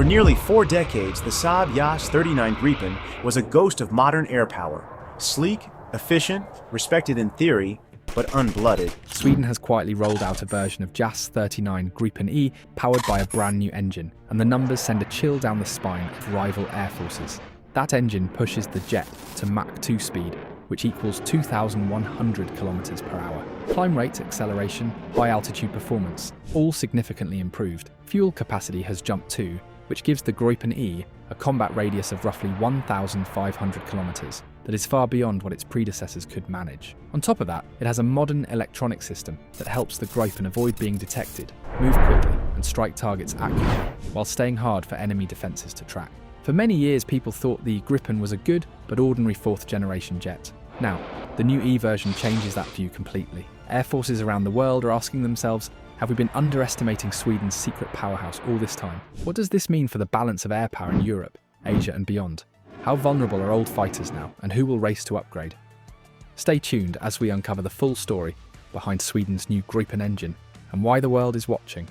For nearly 4 decades, the Saab Yas 39 Gripen was a ghost of modern air power. Sleek, efficient, respected in theory, but unblooded. Sweden has quietly rolled out a version of Jas 39 Gripen E powered by a brand new engine, and the numbers send a chill down the spine of rival air forces. That engine pushes the jet to Mach 2 speed, which equals 2,100 kilometers per hour. Climb rate, acceleration, high-altitude performance, all significantly improved. Fuel capacity has jumped too, which gives the Gripen E a combat radius of roughly 1,500 kilometers, that is far beyond what its predecessors could manage. On top of that, it has a modern electronic system that helps the Gripen avoid being detected, move quickly, and strike targets accurately, while staying hard for enemy defenses to track. For many years, people thought the Gripen was a good but ordinary fourth-generation jet. Now, the new E version changes that view completely. Air forces around the world are asking themselves, have we been underestimating Sweden's secret powerhouse all this time? What does this mean for the balance of air power in Europe, Asia and beyond? How vulnerable are old fighters now, and who will race to upgrade? Stay tuned as we uncover the full story behind Sweden's new Gripen engine and why the world is watching.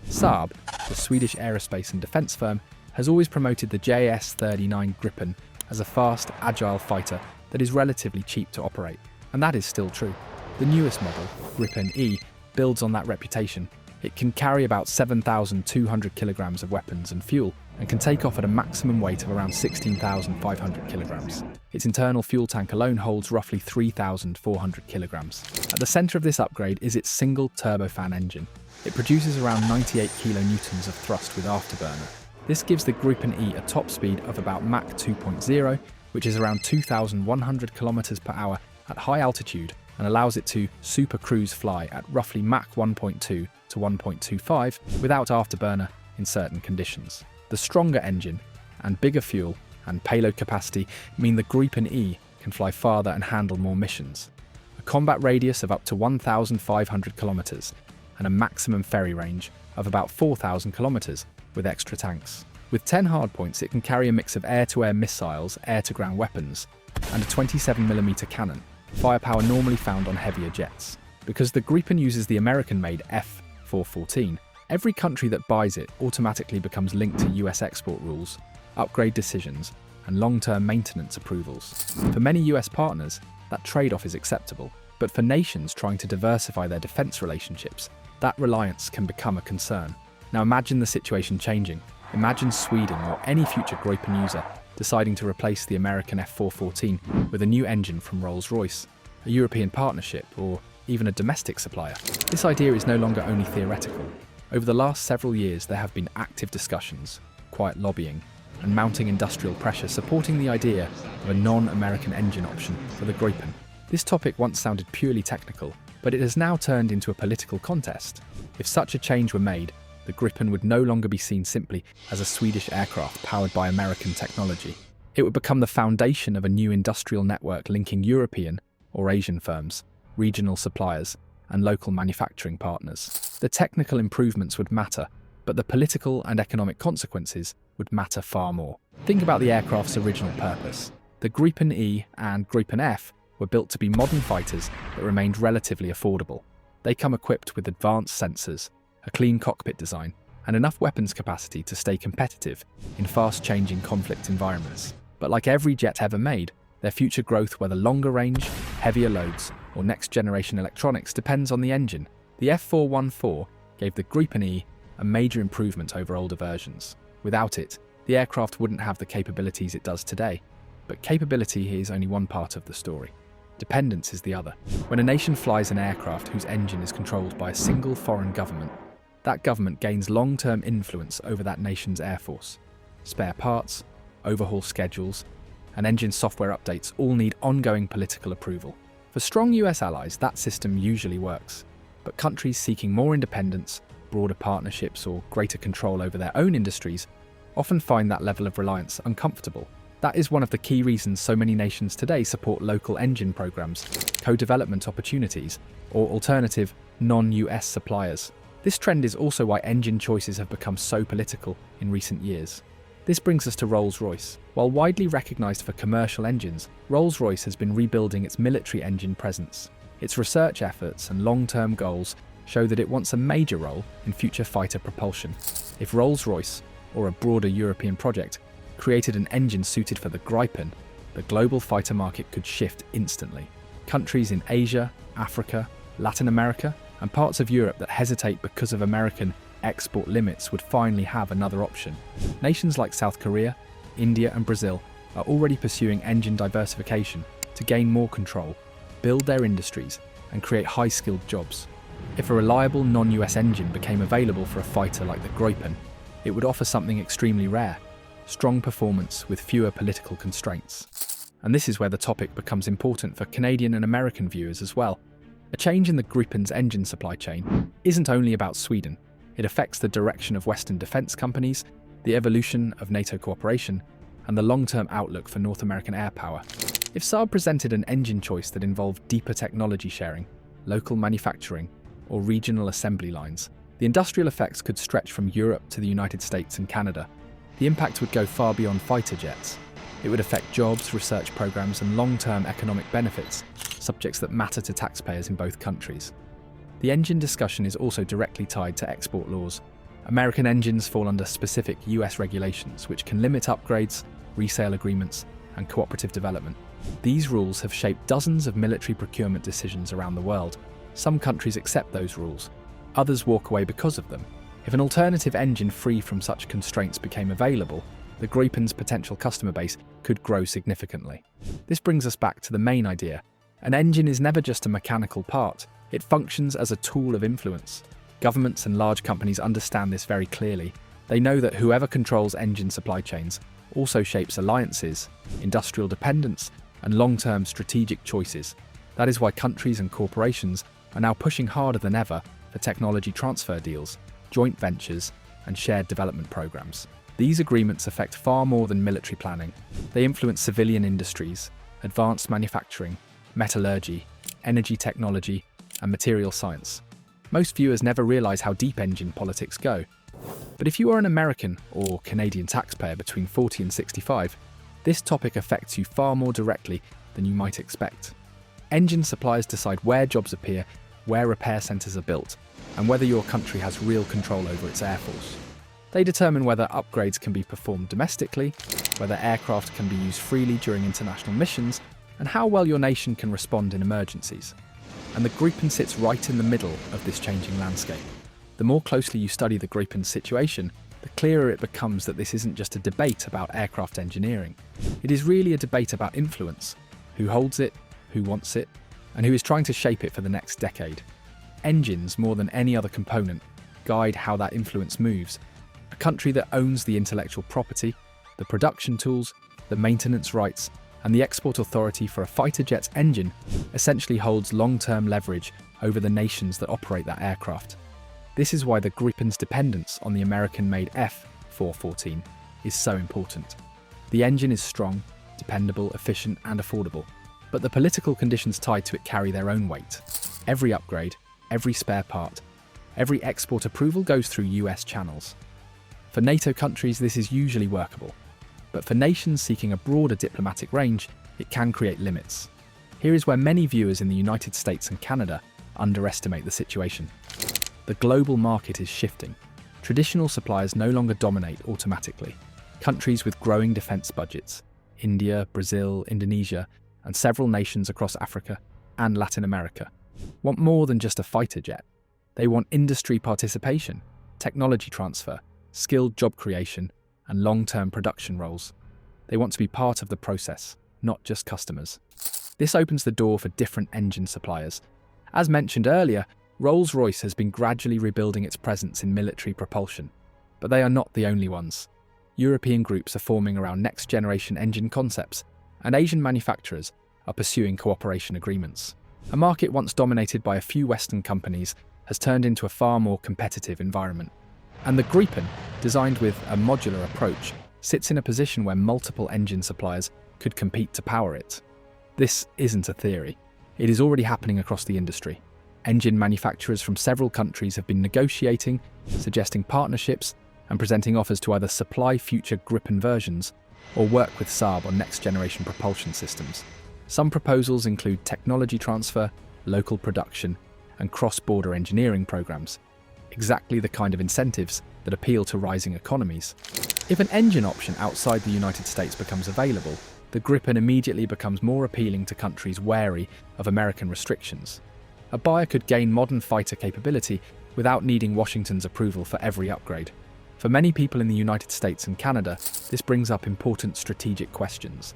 Saab, the Swedish aerospace and defence firm, has always promoted the Jas 39 Gripen as a fast, agile fighter that is relatively cheap to operate, and that is still true. The newest model, Gripen E, builds on that reputation. It can carry about 7,200 kilograms of weapons and fuel, and can take off at a maximum weight of around 16,500 kilograms. Its internal fuel tank alone holds roughly 3,400 kilograms. At the center of this upgrade is its single turbofan engine. It produces around 98 kilonewtons of thrust with afterburner. This gives the Gripen E a top speed of about Mach 2.0, which is around 2,100 kilometers per hour at high altitude, and allows it to super cruise fly at roughly Mach 1.2 to 1.25 without afterburner in certain conditions. The stronger engine and bigger fuel and payload capacity mean the Gripen E can fly farther and handle more missions. A combat radius of up to 1,500 kilometers and a maximum ferry range of about 4,000 kilometers with extra tanks. With 10 hardpoints, it can carry a mix of air-to-air missiles, air-to-ground weapons, and a 27mm cannon, firepower normally found on heavier jets. Because the Gripen uses the American-made F414, every country that buys it automatically becomes linked to US export rules, upgrade decisions, and long-term maintenance approvals. For many US partners, that trade-off is acceptable, but for nations trying to diversify their defense relationships, that reliance can become a concern. Now imagine the situation changing. Imagine Sweden or any future Gripen user deciding to replace the American F414 with a new engine from Rolls-Royce, a European partnership, or even a domestic supplier. This idea is no longer only theoretical. Over the last several years, there have been active discussions, quiet lobbying, and mounting industrial pressure supporting the idea of a non-American engine option for the Gripen. This topic once sounded purely technical, but it has now turned into a political contest. If such a change were made, the Gripen would no longer be seen simply as a Swedish aircraft powered by American technology. It would become the foundation of a new industrial network linking European or Asian firms, regional suppliers, and local manufacturing partners. The technical improvements would matter, but the political and economic consequences would matter far more. Think about the aircraft's original purpose. The Gripen E and Gripen F were built to be modern fighters that remained relatively affordable. They come equipped with advanced sensors, a clean cockpit design, and enough weapons capacity to stay competitive in fast-changing conflict environments. But like every jet ever made, their future growth, whether longer range, heavier loads, or next-generation electronics, depends on the engine. The F414 gave the Gripen E a major improvement over older versions. Without it, the aircraft wouldn't have the capabilities it does today. But capability is only one part of the story. Dependence is the other. When a nation flies an aircraft whose engine is controlled by a single foreign government, that government gains long-term influence over that nation's air force. Spare parts, overhaul schedules, and engine software updates all need ongoing political approval. For strong US allies, that system usually works. But countries seeking more independence, broader partnerships, or greater control over their own industries often find that level of reliance uncomfortable. That is one of the key reasons so many nations today support local engine programs, co-development opportunities, or alternative non-US suppliers. This trend is also why engine choices have become so political in recent years. This brings us to Rolls-Royce. While widely recognised for commercial engines, Rolls-Royce has been rebuilding its military engine presence. Its research efforts and long-term goals show that it wants a major role in future fighter propulsion. If Rolls-Royce, or a broader European project created an engine suited for the Gripen, the global fighter market could shift instantly. Countries in Asia, Africa, Latin America, and parts of Europe that hesitate because of American export limits would finally have another option. Nations like South Korea, India, and Brazil are already pursuing engine diversification to gain more control, build their industries, and create high-skilled jobs. If a reliable non-US engine became available for a fighter like the Gripen, it would offer something extremely rare: strong performance with fewer political constraints. And this is where the topic becomes important for Canadian and American viewers as well. A change in the Gripen's engine supply chain isn't only about Sweden. It affects the direction of Western defence companies, the evolution of NATO cooperation, and the long-term outlook for North American air power. If Saab presented an engine choice that involved deeper technology sharing, local manufacturing, or regional assembly lines, the industrial effects could stretch from Europe to the United States and Canada. The impact would go far beyond fighter jets. It would affect jobs, research programs, and long-term economic benefits, subjects that matter to taxpayers in both countries. The engine discussion is also directly tied to export laws. American engines fall under specific US regulations, which can limit upgrades, resale agreements, and cooperative development. These rules have shaped dozens of military procurement decisions around the world. Some countries accept those rules, others walk away because of them. If an alternative engine free from such constraints became available, the Gripen's potential customer base could grow significantly. This brings us back to the main idea. An engine is never just a mechanical part, it functions as a tool of influence. Governments and large companies understand this very clearly. They know that whoever controls engine supply chains also shapes alliances, industrial dependence, and long-term strategic choices. That is why countries and corporations are now pushing harder than ever for technology transfer deals, joint ventures, and shared development programs. These agreements affect far more than military planning. They influence civilian industries, advanced manufacturing, metallurgy, energy technology, and material science. Most viewers never realize how deep engine politics go. But if you are an American or Canadian taxpayer between 40 and 65, this topic affects you far more directly than you might expect. Engine suppliers decide where jobs appear, where repair centres are built, and whether your country has real control over its air force. They determine whether upgrades can be performed domestically, whether aircraft can be used freely during international missions, and how well your nation can respond in emergencies. And the Gripen sits right in the middle of this changing landscape. The more closely you study the Gripen's situation, the clearer it becomes that this isn't just a debate about aircraft engineering. It is really a debate about influence: who holds it, who wants it, and who is trying to shape it for the next decade. Engines, more than any other component, guide how that influence moves. A country that owns the intellectual property, the production tools, the maintenance rights, and the export authority for a fighter jet's engine essentially holds long-term leverage over the nations that operate that aircraft. This is why the Gripen's dependence on the American-made F-414 is so important. The engine is strong, dependable, efficient, and affordable, but the political conditions tied to it carry their own weight. Every upgrade, every spare part, every export approval goes through US channels. For NATO countries, this is usually workable, but for nations seeking a broader diplomatic range, it can create limits. Here is where many viewers in the United States and Canada underestimate the situation. The global market is shifting. Traditional suppliers no longer dominate automatically. Countries with growing defence budgets, India, Brazil, Indonesia, and several nations across Africa and Latin America, want more than just a fighter jet. They want industry participation, technology transfer, skilled job creation, and long-term production roles. They want to be part of the process, not just customers. This opens the door for different engine suppliers. As mentioned earlier, Rolls-Royce has been gradually rebuilding its presence in military propulsion, but they are not the only ones. European groups are forming around next-generation engine concepts, and Asian manufacturers are pursuing cooperation agreements. A market once dominated by a few Western companies has turned into a far more competitive environment. And the Gripen, designed with a modular approach, sits in a position where multiple engine suppliers could compete to power it. This isn't a theory. It is already happening across the industry. Engine manufacturers from several countries have been negotiating, suggesting partnerships, and presenting offers to either supply future Gripen versions or work with Saab on next-generation propulsion systems. Some proposals include technology transfer, local production, and cross-border engineering programs. exactly the kind of incentives that appeal to rising economies. If an engine option outside the United States becomes available, the Gripen immediately becomes more appealing to countries wary of American restrictions. A buyer could gain modern fighter capability without needing Washington's approval for every upgrade. For many people in the United States and Canada, this brings up important strategic questions.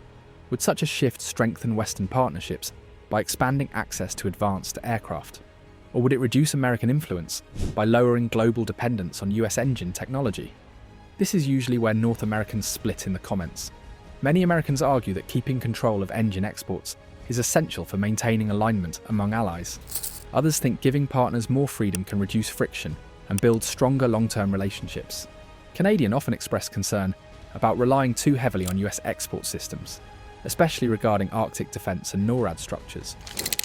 Would such a shift strengthen Western partnerships by expanding access to advanced aircraft? Or would it reduce American influence by lowering global dependence on US engine technology? This is usually where North Americans split in the comments. Many Americans argue that keeping control of engine exports is essential for maintaining alignment among allies. Others think giving partners more freedom can reduce friction and build stronger long-term relationships. Canadians often express concern about relying too heavily on US export systems, especially regarding Arctic defence and NORAD structures.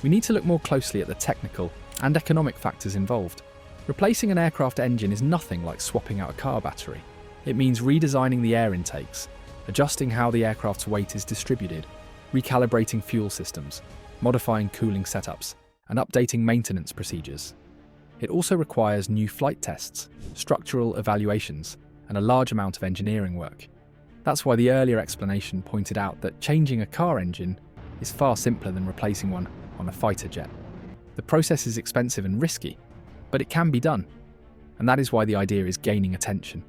We need to look more closely at the technical and economic factors involved. Replacing an aircraft engine is nothing like swapping out a car battery. It means redesigning the air intakes, adjusting how the aircraft's weight is distributed, recalibrating fuel systems, modifying cooling setups, and updating maintenance procedures. It also requires new flight tests, structural evaluations, and a large amount of engineering work. That's why the earlier explanation pointed out that changing a car engine is far simpler than replacing one on a fighter jet. The process is expensive and risky, but it can be done, and that is why the idea is gaining attention.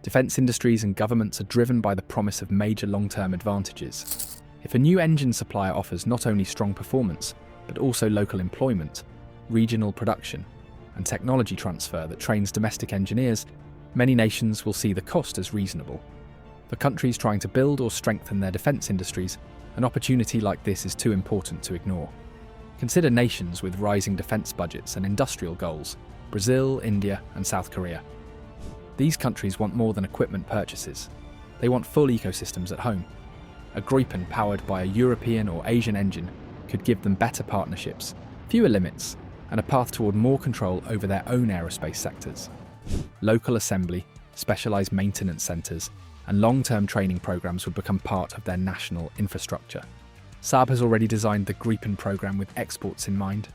Defence industries and governments are driven by the promise of major long-term advantages. If a new engine supplier offers not only strong performance, but also local employment, regional production, and technology transfer that trains domestic engineers, many nations will see the cost as reasonable. For countries trying to build or strengthen their defence industries, an opportunity like this is too important to ignore. Consider nations with rising defence budgets and industrial goals: Brazil, India, and South Korea. These countries want more than equipment purchases. They want full ecosystems at home. A Gripen powered by a European or Asian engine could give them better partnerships, fewer limits, and a path toward more control over their own aerospace sectors. Local assembly, specialised maintenance centres, and long-term training programs would become part of their national infrastructure. Saab has already designed the Gripen program with exports in mind.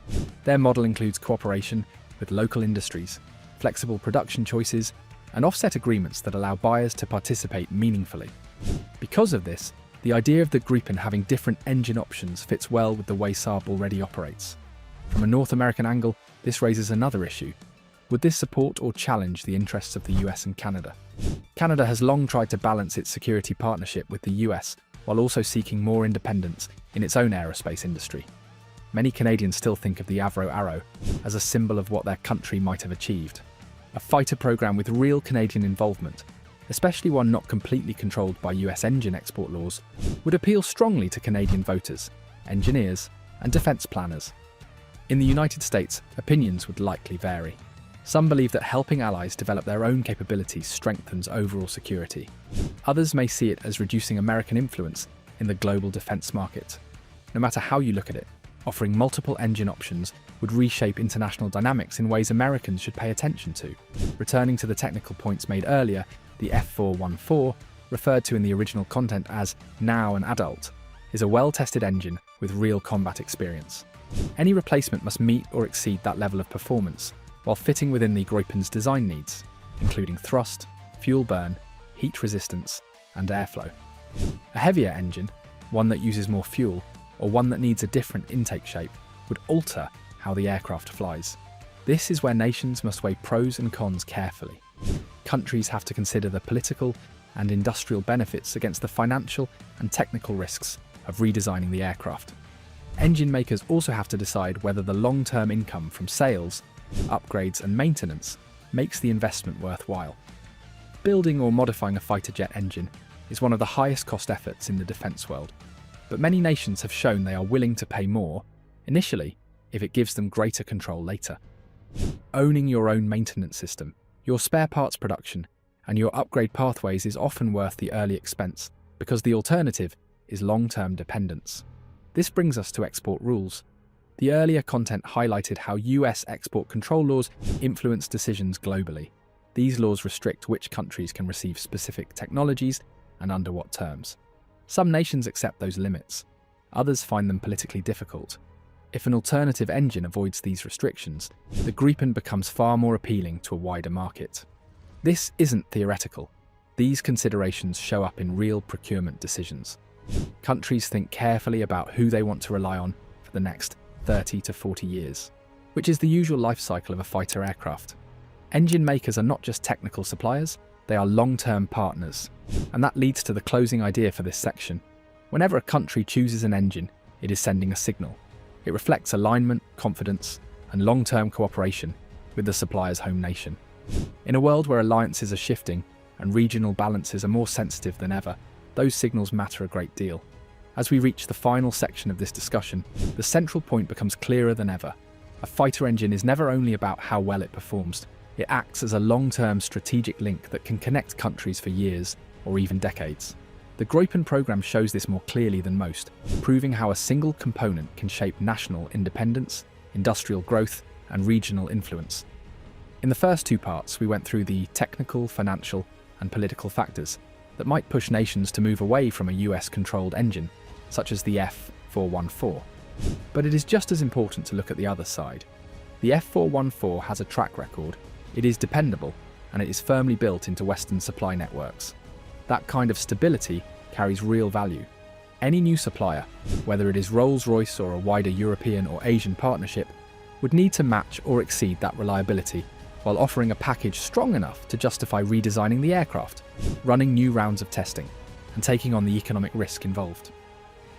Their model includes cooperation with local industries, flexible production choices, and offset agreements that allow buyers to participate meaningfully. Because of this, the idea of the Gripen having different engine options fits well with the way Saab already operates. From a North American angle, this raises another issue. Would this support or challenge the interests of the US and Canada? Canada has long tried to balance its security partnership with the US while also seeking more independence in its own aerospace industry. Many Canadians still think of the Avro Arrow as a symbol of what their country might have achieved. A fighter program with real Canadian involvement, especially one not completely controlled by US engine export laws, would appeal strongly to Canadian voters, engineers, and defence planners. In the United States, opinions would likely vary. Some believe that helping allies develop their own capabilities strengthens overall security. Others may see it as reducing American influence in the global defence market. No matter how you look at it, offering multiple engine options would reshape international dynamics in ways Americans should pay attention to. Returning to the technical points made earlier, the F414, referred to in the original content as now an adult, is a well-tested engine with real combat experience. Any replacement must meet or exceed that level of performance, while fitting within the Gripen's design needs, including thrust, fuel burn, heat resistance, and airflow. A heavier engine, one that uses more fuel, or one that needs a different intake shape, would alter how the aircraft flies. This is where nations must weigh pros and cons carefully. Countries have to consider the political and industrial benefits against the financial and technical risks of redesigning the aircraft. Engine makers also have to decide whether the long-term income from sales, upgrades and maintenance makes the investment worthwhile. Building or modifying a fighter jet engine is one of the highest cost efforts in the defence world, but many nations have shown they are willing to pay more, initially, if it gives them greater control later. Owning your own maintenance system, your spare parts production, and your upgrade pathways is often worth the early expense, because the alternative is long-term dependence. This brings us to export rules. The earlier content highlighted how US export control laws influence decisions globally. These laws restrict which countries can receive specific technologies and under what terms. Some nations accept those limits. Others find them politically difficult. If an alternative engine avoids these restrictions, the Gripen becomes far more appealing to a wider market. This isn't theoretical. These considerations show up in real procurement decisions. Countries think carefully about who they want to rely on for the next 30 to 40 years, which is the usual life cycle of a fighter aircraft. Engine makers are not just technical suppliers, they are long-term partners. And that leads to the closing idea for this section. Whenever a country chooses an engine, it is sending a signal. It reflects alignment, confidence, and long-term cooperation with the supplier's home nation. In a world where alliances are shifting and regional balances are more sensitive than ever, those signals matter a great deal. As we reach the final section of this discussion, the central point becomes clearer than ever. A fighter engine is never only about how well it performs. It acts as a long-term strategic link that can connect countries for years or even decades. The Gripen program shows this more clearly than most, proving how a single component can shape national independence, industrial growth, and regional influence. In the first two parts, we went through the technical, financial, and political factors that might push nations to move away from a US-controlled engine, such as the F414. But it is just as important to look at the other side. The F414 has a track record, it is dependable, and it is firmly built into Western supply networks. That kind of stability carries real value. Any new supplier, whether it is Rolls-Royce or a wider European or Asian partnership, would need to match or exceed that reliability while offering a package strong enough to justify redesigning the aircraft, running new rounds of testing, and taking on the economic risk involved.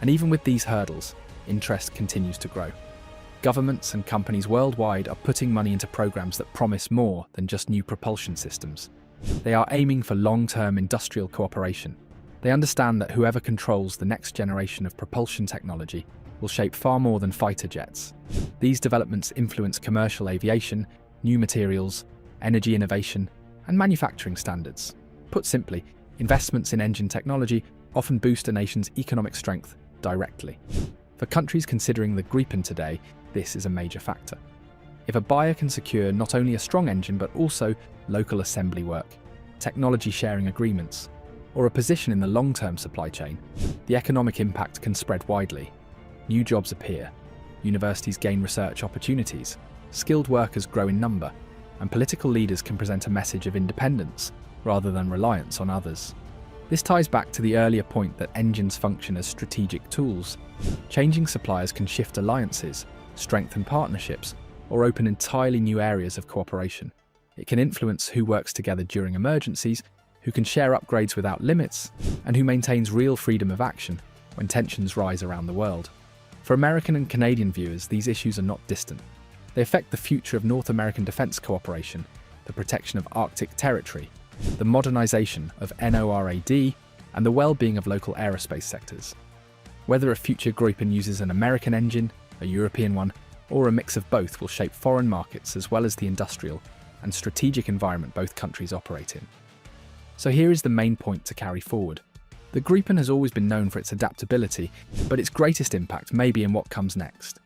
And even with these hurdles, interest continues to grow. Governments and companies worldwide are putting money into programs that promise more than just new propulsion systems. They are aiming for long-term industrial cooperation. They understand that whoever controls the next generation of propulsion technology will shape far more than fighter jets. These developments influence commercial aviation, new materials, energy innovation, and manufacturing standards. Put simply, investments in engine technology often boost a nation's economic strength directly. For countries considering the Gripen today, this is a major factor. If a buyer can secure not only a strong engine but also local assembly work, technology sharing agreements, or a position in the long-term supply chain, the economic impact can spread widely. New jobs appear, universities gain research opportunities, skilled workers grow in number, and political leaders can present a message of independence rather than reliance on others. This ties back to the earlier point that engines function as strategic tools. Changing suppliers can shift alliances, strengthen partnerships, or open entirely new areas of cooperation. It can influence who works together during emergencies, who can share upgrades without limits, and who maintains real freedom of action when tensions rise around the world. For American and Canadian viewers, these issues are not distant. They affect the future of North American defense cooperation, the protection of Arctic territory, the modernization of NORAD, and the well-being of local aerospace sectors. Whether a future Gripen uses an American engine, a European one, or a mix of both will shape foreign markets as well as the industrial and strategic environment both countries operate in. So here is the main point to carry forward. The Gripen has always been known for its adaptability, but its greatest impact may be in what comes next.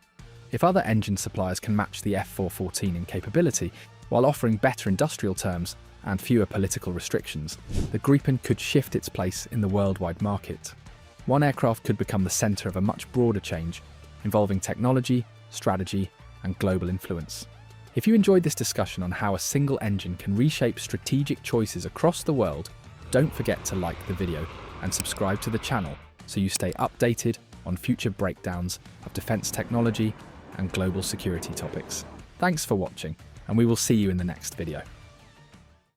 If other engine suppliers can match the F414 in capability, while offering better industrial terms and fewer political restrictions, the Gripen could shift its place in the worldwide market. One aircraft could become the centre of a much broader change, involving technology, strategy, and global influence. If you enjoyed this discussion on how a single engine can reshape strategic choices across the world, don't forget to like the video and subscribe to the channel so you stay updated on future breakdowns of defense technology and global security topics. Thanks for watching, and we will see you in the next video.